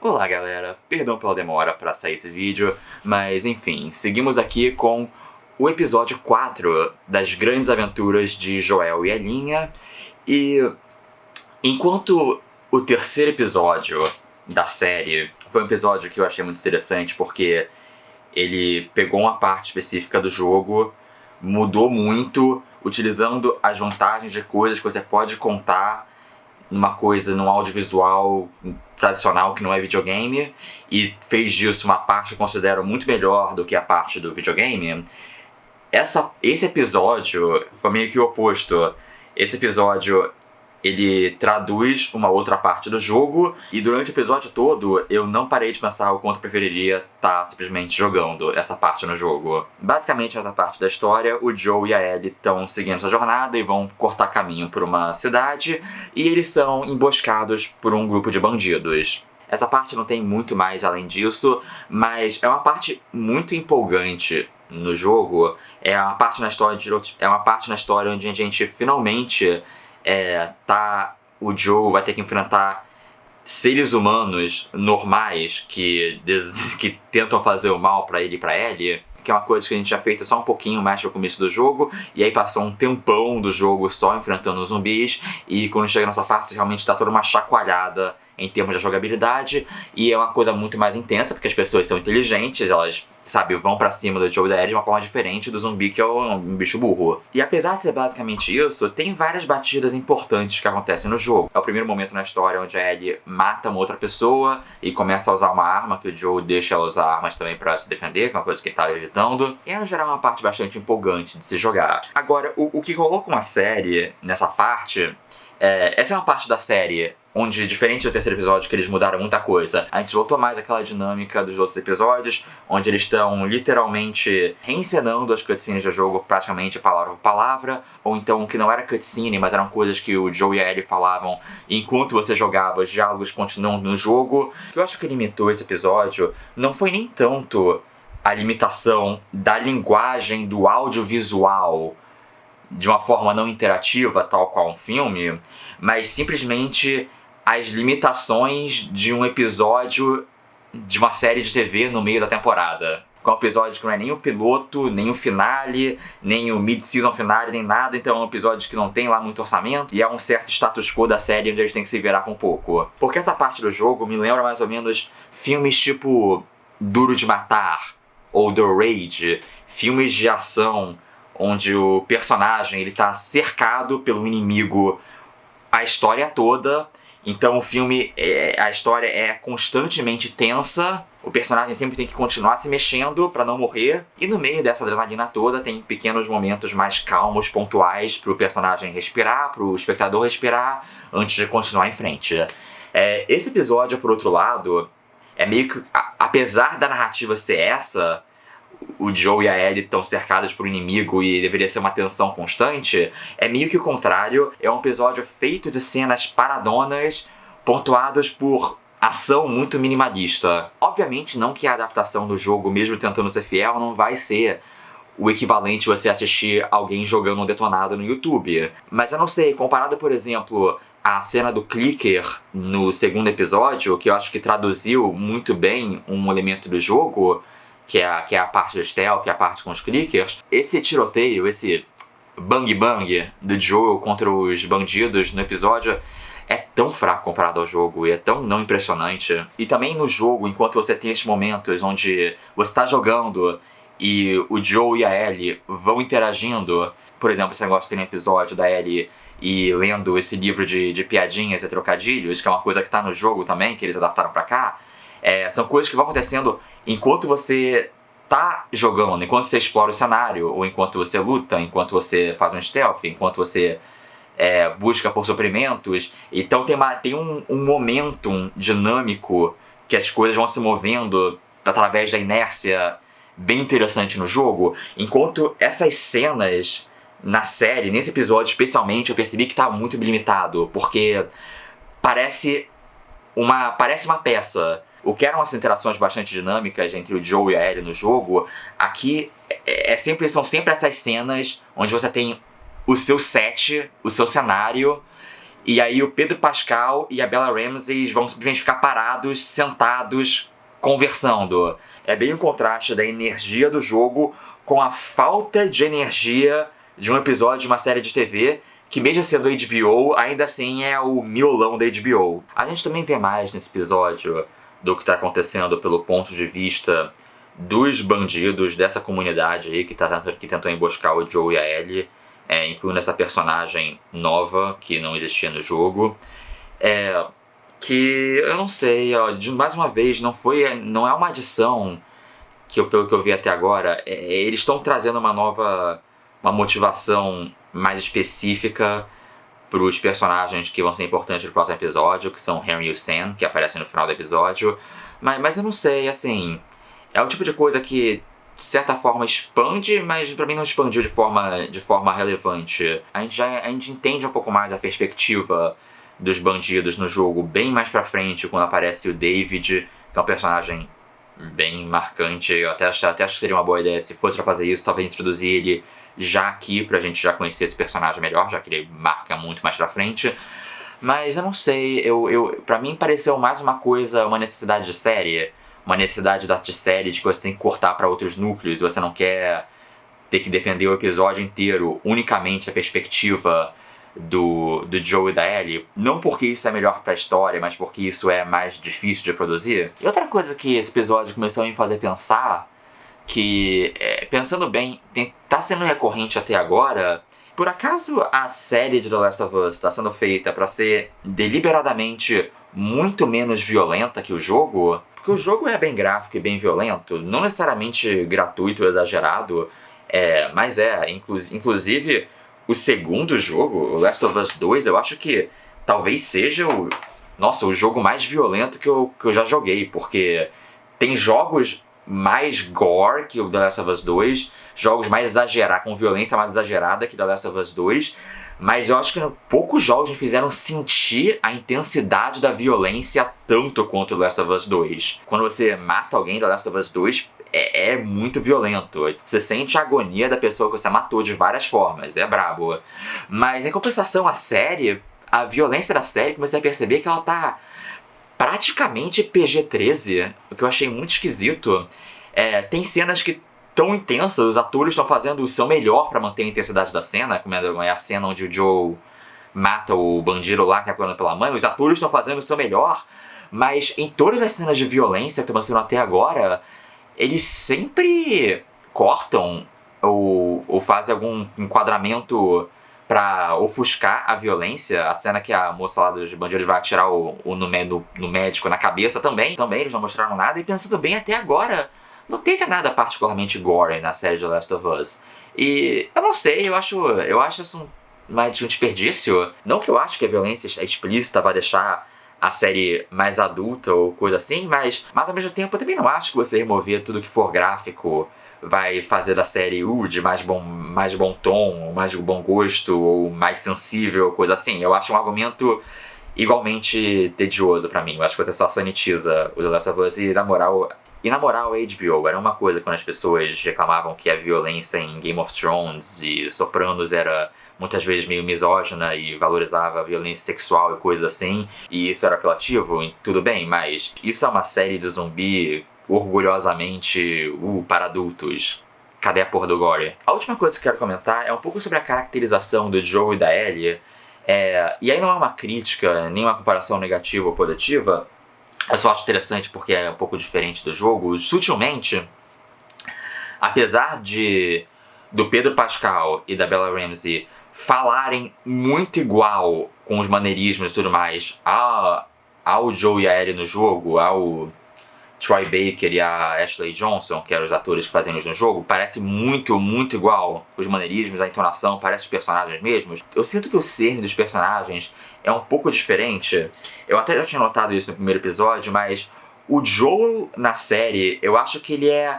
Olá galera, perdão pela demora para sair esse vídeo, mas enfim, seguimos aqui com o episódio 4 das grandes aventuras de Joel e Elinha. E enquanto o terceiro episódio da série foi um episódio que eu achei muito interessante porque ele pegou uma parte específica do jogo, mudou muito, utilizando as vantagens de coisas que você pode contar num audiovisual tradicional que não é videogame, e fez disso uma parte que eu considero muito melhor do que a parte do videogame. Esse episódio foi meio que o oposto. Esse episódio, ele traduz uma outra parte do jogo, e durante o episódio todo eu não parei de pensar o quanto eu preferiria estar simplesmente jogando essa parte no jogo. Basicamente, nessa parte da história, o Joe e a Ellie estão seguindo essa jornada e vão cortar caminho por uma cidade, e eles são emboscados por um grupo de bandidos. Essa parte não tem muito mais além disso, mas é uma parte muito empolgante no jogo. É uma parte na história onde a gente finalmente o Joe vai ter que enfrentar seres humanos normais que tentam fazer o mal pra ele e pra Ellie, que é uma coisa que a gente já fez só um pouquinho mais pro começo do jogo, e aí passou um tempão do jogo só enfrentando os zumbis, e quando chega nessa parte realmente dá toda uma chacoalhada em termos de jogabilidade, e é uma coisa muito mais intensa, porque as pessoas são inteligentes, elas, vão pra cima do Joe e da Ellie de uma forma diferente do zumbi, que é um bicho burro. E apesar de ser basicamente isso, tem várias batidas importantes que acontecem no jogo. É o primeiro momento na história onde a Ellie mata uma outra pessoa e começa a usar uma arma, que o Joe deixa ela usar armas também pra se defender, que é uma coisa que ele tava evitando. E no geral é uma parte bastante empolgante de se jogar. Agora, o que rolou com a série nessa parte, essa é uma parte da série onde, diferente do terceiro episódio, que eles mudaram muita coisa, a gente voltou mais àquela dinâmica dos outros episódios, onde eles estão literalmente reencenando as cutscenes do jogo praticamente palavra por palavra, ou então que não era cutscene, mas eram coisas que o Joe e a Ellie falavam enquanto você jogava, os diálogos continuam no jogo. O que eu acho que limitou esse episódio não foi nem tanto a limitação da linguagem do audiovisual de uma forma não interativa, tal qual um filme, mas simplesmente as limitações de um episódio de uma série de TV no meio da temporada. Com um episódio que não é nem o piloto, nem o finale, nem o mid-season finale, nem nada. Então é um episódio que não tem lá muito orçamento, e é um certo status quo da série onde eles têm que se virar com pouco. Porque essa parte do jogo me lembra mais ou menos filmes tipo Duro de Matar ou The Raid, filmes de ação onde o personagem ele tá cercado pelo inimigo a história toda. Então o filme, a história é constantemente tensa, o personagem sempre tem que continuar se mexendo pra não morrer, e no meio dessa adrenalina toda tem pequenos momentos mais calmos, pontuais, pro personagem respirar, pro espectador respirar, antes de continuar em frente. Esse episódio, por outro lado, é meio que, apesar da narrativa ser essa, o Joe e a Ellie estão cercados por um inimigo e deveria ser uma tensão constante, é meio que o contrário. É um episódio feito de cenas paradonas, pontuadas por ação muito minimalista. Obviamente não que a adaptação do jogo, mesmo tentando ser fiel, não vai ser o equivalente a você assistir alguém jogando um detonado no YouTube. Mas eu não sei, comparado, por exemplo, a cena do clicker no segundo episódio, que eu acho que traduziu muito bem um elemento do jogo, que é a parte do stealth, a parte com os clickers, esse tiroteio, esse bang bang do Joel contra os bandidos no episódio é tão fraco comparado ao jogo, e é tão não impressionante. E também no jogo, enquanto você tem esses momentos onde você está jogando e o Joe e a Ellie vão interagindo, por exemplo, esse negócio tem um episódio da Ellie e lendo esse livro de piadinhas e trocadilhos, que é uma coisa que tá no jogo também, que eles adaptaram pra cá. São coisas que vão acontecendo enquanto você tá jogando, enquanto você explora o cenário, ou enquanto você luta, enquanto você faz um stealth, enquanto você busca por suprimentos. Então tem um momentum dinâmico que as coisas vão se movendo através da inércia bem interessante no jogo, enquanto essas cenas na série, nesse episódio especialmente, eu percebi que tá muito limitado, porque parece uma peça. O que eram as interações bastante dinâmicas entre o Joe e a Ellie no jogo, aqui são sempre essas cenas onde você tem o seu set, o seu cenário, E aí o Pedro Pascal e a Bella Ramsey vão simplesmente ficar parados, sentados, conversando. É bem o contraste da energia do jogo com a falta de energia de um episódio de uma série de TV, que mesmo sendo HBO, ainda assim é o miolão da HBO. A gente também vê mais nesse episódio do que está acontecendo pelo ponto de vista dos bandidos dessa comunidade aí que tentou emboscar o Joe e a Ellie, incluindo essa personagem nova que não existia no jogo. Que eu não sei, mais uma vez, não é uma adição pelo que eu vi até agora. Eles estão trazendo uma motivação mais específica para os personagens que vão ser importantes no próximo episódio, que são Henry e o Sam, que aparecem no final do episódio. Mas eu não sei, assim, é o tipo de coisa que de certa forma expande, mas pra mim não expandiu de forma relevante. A gente entende um pouco mais a perspectiva dos bandidos no jogo bem mais pra frente, quando aparece o David, que é um personagem bem marcante. Eu até acho que seria uma boa ideia, se fosse pra fazer isso, talvez introduzir ele já aqui, pra gente já conhecer esse personagem melhor, já que ele marca muito mais pra frente. Mas eu não sei, pra mim pareceu mais uma necessidade de série, uma necessidade de série de que você tem que cortar pra outros núcleos, você não quer ter que depender o episódio inteiro unicamente da perspectiva do Joe e da Ellie, não porque isso é melhor pra história, mas porque isso é mais difícil de produzir. E outra coisa que esse episódio começou a me fazer pensar, que, pensando bem, tá sendo recorrente até agora. Por acaso a série de The Last of Us está sendo feita para ser deliberadamente muito menos violenta que o jogo? Porque o jogo é bem gráfico e bem violento, não necessariamente gratuito ou exagerado, mas inclusive o segundo jogo, o Last of Us 2, eu acho que talvez seja o jogo mais violento que eu já joguei, porque tem jogos mais gore que o The Last of Us 2, jogos mais exagerados, com violência mais exagerada que The Last of Us 2, mas eu acho que poucos jogos me fizeram sentir a intensidade da violência tanto quanto The Last of Us 2. Quando você mata alguém, The Last of Us 2 é muito violento. Você sente a agonia da pessoa que você matou de várias formas, é brabo. Mas em compensação, a violência da série, comecei a perceber que ela tá praticamente PG-13, o que eu achei muito esquisito. Tem cenas que tão intensas, os atores estão fazendo o seu melhor pra manter a intensidade da cena, como é a cena onde o Joe mata o bandido lá que é plano pela mãe, os atores estão fazendo o seu melhor, mas em todas as cenas de violência que estão sendo até agora, eles sempre cortam ou fazem algum enquadramento pra ofuscar a violência. A cena que a moça lá dos bandidos vai atirar no médico na cabeça também eles não mostraram nada. E pensando bem, até agora não teve nada particularmente gore na série de The Last of Us. E eu não sei, eu acho isso um desperdício. Não que eu acho que a violência explícita vai deixar a série mais adulta ou coisa assim, mas ao mesmo tempo eu também não acho que você remover tudo que for gráfico vai fazer da série de mais bom tom, mais de bom gosto, ou mais sensível, coisa assim. Eu acho um argumento igualmente tedioso pra mim. Eu acho que você só sanitiza o The Last of Us e, na moral, a HBO era uma coisa quando as pessoas reclamavam que a violência em Game of Thrones e Sopranos era muitas vezes meio misógina e valorizava a violência sexual e coisas assim, e isso era apelativo, tudo bem, mas isso é uma série de zumbi orgulhosamente para adultos. Cadê a porra do gore? A última coisa que eu quero comentar é um pouco sobre a caracterização do Joe e da Ellie. E aí não é uma crítica, nem uma comparação negativa ou positiva. Eu só acho interessante porque é um pouco diferente do jogo. Sutilmente, apesar do Pedro Pascal e da Bella Ramsey falarem muito igual com os maneirismos e tudo mais ao Joe e a Ellie no jogo, ao Troy Baker e a Ashley Johnson, que eram os atores que faziam isso no jogo, parece muito, muito igual. Os maneirismos, a entonação, parece os personagens mesmos. Eu sinto que o cerne dos personagens é um pouco diferente. Eu até já tinha notado isso no primeiro episódio, mas o Joel na série, eu acho que ele é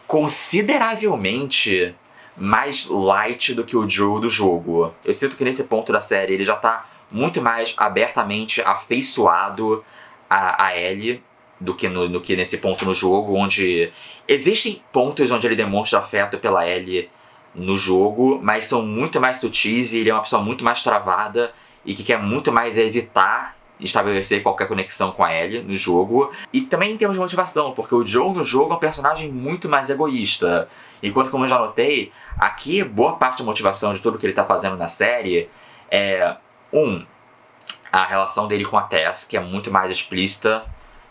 consideravelmente mais light do que o Joel do jogo. Eu sinto que nesse ponto da série ele já tá muito mais abertamente afeiçoado a Ellie do que nesse ponto no jogo, onde existem pontos onde ele demonstra afeto pela Ellie no jogo, mas são muito mais sutis e ele é uma pessoa muito mais travada e que quer muito mais evitar estabelecer qualquer conexão com a Ellie no jogo. E também em termos de motivação, porque o Joel no jogo é um personagem muito mais egoísta. Enquanto, como eu já notei, aqui boa parte da motivação de tudo que ele tá fazendo na série é a relação dele com a Tess, que é muito mais explícita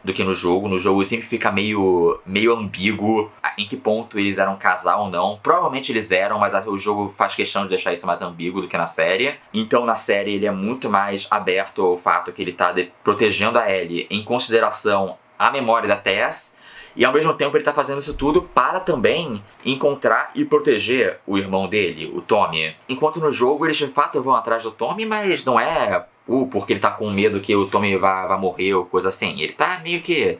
do que no jogo. No jogo sempre fica meio ambíguo em que ponto eles eram um casal ou não. Provavelmente eles eram, mas o jogo faz questão de deixar isso mais ambíguo do que na série. Então na série ele é muito mais aberto ao fato que ele tá protegendo a Ellie em consideração à memória da Tess. E ao mesmo tempo ele tá fazendo isso tudo para também encontrar e proteger o irmão dele, o Tommy. Enquanto no jogo eles de fato vão atrás do Tommy, mas não é porque ele tá com medo que o Tommy vá morrer ou coisa assim. Ele tá meio que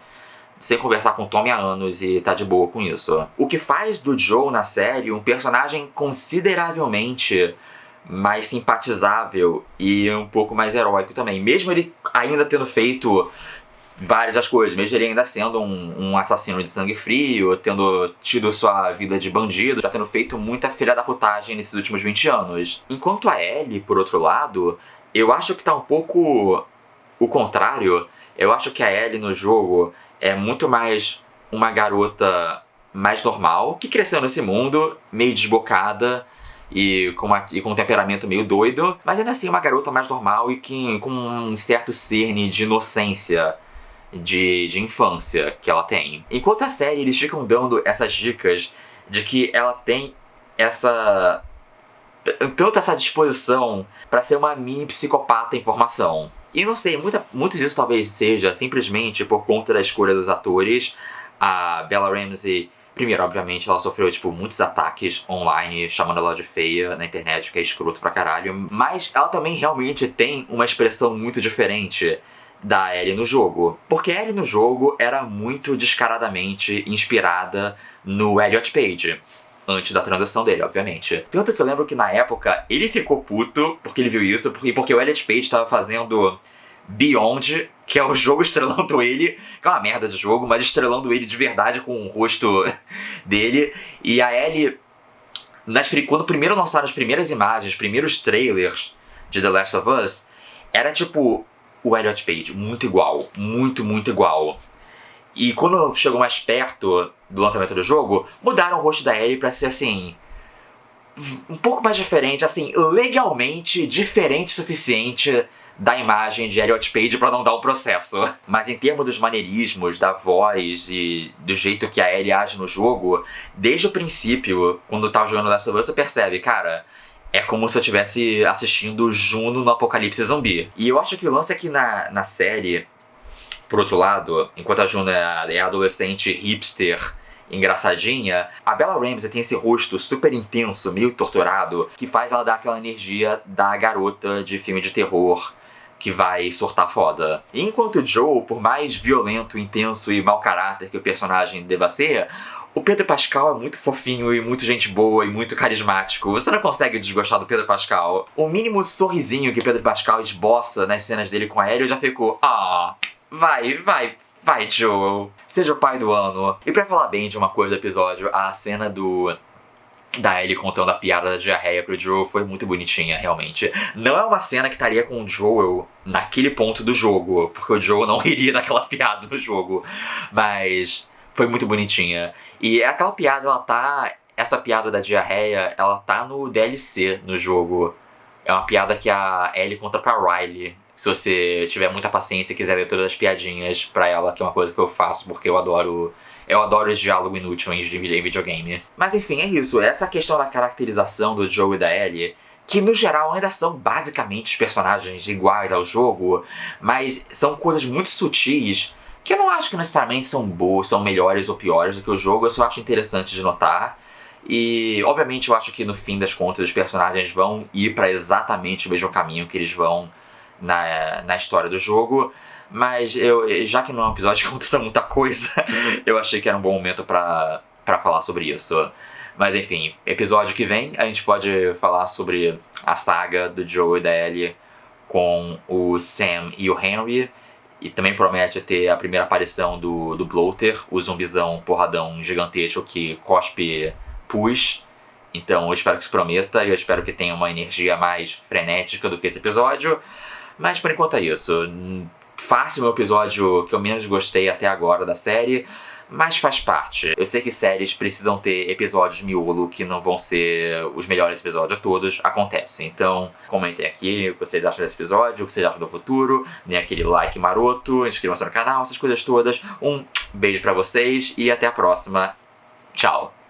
sem conversar com o Tommy há anos e tá de boa com isso. O que faz do Joel na série um personagem consideravelmente mais simpatizável e um pouco mais heróico também. Mesmo ele ainda tendo feito várias das coisas, mesmo ele ainda sendo um assassino de sangue frio, tendo tido sua vida de bandido, já tendo feito muita filha da putagem nesses últimos 20 anos. Enquanto a Ellie, por outro lado, eu acho que tá um pouco o contrário. Eu acho que a Ellie no jogo é muito mais uma garota mais normal, que cresceu nesse mundo, meio desbocada e com um temperamento meio doido, mas ainda assim uma garota mais normal e com um certo cerne de inocência de infância que ela tem. Enquanto a série eles ficam dando essas dicas de que ela tem tanto essa disposição pra ser uma mini psicopata em formação. E não sei, muito disso talvez seja simplesmente por conta da escolha dos atores. A Bella Ramsey, primeiro, obviamente, ela sofreu muitos ataques online, chamando ela de feia na internet, que é escroto pra caralho. Mas ela também realmente tem uma expressão muito diferente da Ellie no jogo. Porque a Ellie no jogo era muito descaradamente inspirada no Elliot Page. Antes da transição dele, obviamente. Tanto que eu lembro que na época ele ficou puto porque ele viu isso, porque o Elliot Page estava fazendo Beyond, que é o jogo estrelando ele, que é uma merda de jogo, mas estrelando ele de verdade com o rosto dele. E a Ellie, quando primeiro lançaram as primeiras imagens, os primeiros trailers de The Last of Us, era tipo o Elliot Page, muito igual, muito igual. E quando chegou mais perto do lançamento do jogo, mudaram o rosto da Ellie pra ser assim, um pouco mais diferente, assim, legalmente diferente o suficiente da imagem de Elliot Page pra não dar o processo. Mas em termos dos maneirismos, da voz e do jeito que a Ellie age no jogo, desde o princípio, quando tava jogando Last of Us, você percebe, cara, é como se eu estivesse assistindo Juno no Apocalipse Zumbi. E eu acho que o lance aqui na série, por outro lado, enquanto a Juno é adolescente hipster engraçadinha, a Bella Ramsey tem esse rosto super intenso, meio torturado, que faz ela dar aquela energia da garota de filme de terror que vai surtar foda. E enquanto o Joel, por mais violento, intenso e mau caráter que o personagem deva ser, o Pedro Pascal é muito fofinho e muito gente boa e muito carismático. Você não consegue desgostar do Pedro Pascal. O mínimo sorrisinho que o Pedro Pascal esboça nas cenas dele com a Ellie, eu já fico, vai, Joel. Seja o pai do ano. E pra falar bem de uma coisa do episódio, a cena da Ellie contando a piada da diarreia pro Joel foi muito bonitinha, realmente. Não é uma cena que estaria com o Joel naquele ponto do jogo, porque o Joel não riria daquela piada do jogo. Mas foi muito bonitinha. E aquela piada, essa piada da diarreia, ela tá no DLC no jogo. É uma piada que a Ellie conta pra Riley. Se você tiver muita paciência e quiser ler todas as piadinhas pra ela, que é uma coisa que eu faço, porque eu adoro esse diálogo inútil em videogame. Mas enfim, é isso. Essa questão da caracterização do Joel e da Ellie, que no geral ainda são basicamente os personagens iguais ao jogo, mas são coisas muito sutis, que eu não acho que necessariamente são boas, são melhores ou piores do que o jogo, eu só acho interessante de notar. E obviamente eu acho que no fim das contas os personagens vão ir pra exatamente o mesmo caminho que eles vão na história do jogo, mas já que não é um episódio que aconteceu muita coisa, eu achei que era um bom momento pra falar sobre isso. Mas enfim, episódio que vem a gente pode falar sobre a saga do Joel e da Ellie com o Sam e o Henry, e também promete ter a primeira aparição do Bloater, o zumbizão porradão gigantesco que cospe pus. Então eu espero que se prometa, e eu espero que tenha uma energia mais frenética do que esse episódio. Mas por enquanto é isso. Fácil o meu episódio que eu menos gostei até agora da série, mas faz parte. Eu sei que séries precisam ter episódios miolo que não vão ser os melhores episódios todos, acontece. Então, comentem aqui o que vocês acham desse episódio, o que vocês acham do futuro, deem aquele like maroto, inscrevam-se no canal, essas coisas todas. Um beijo pra vocês e até a próxima. Tchau!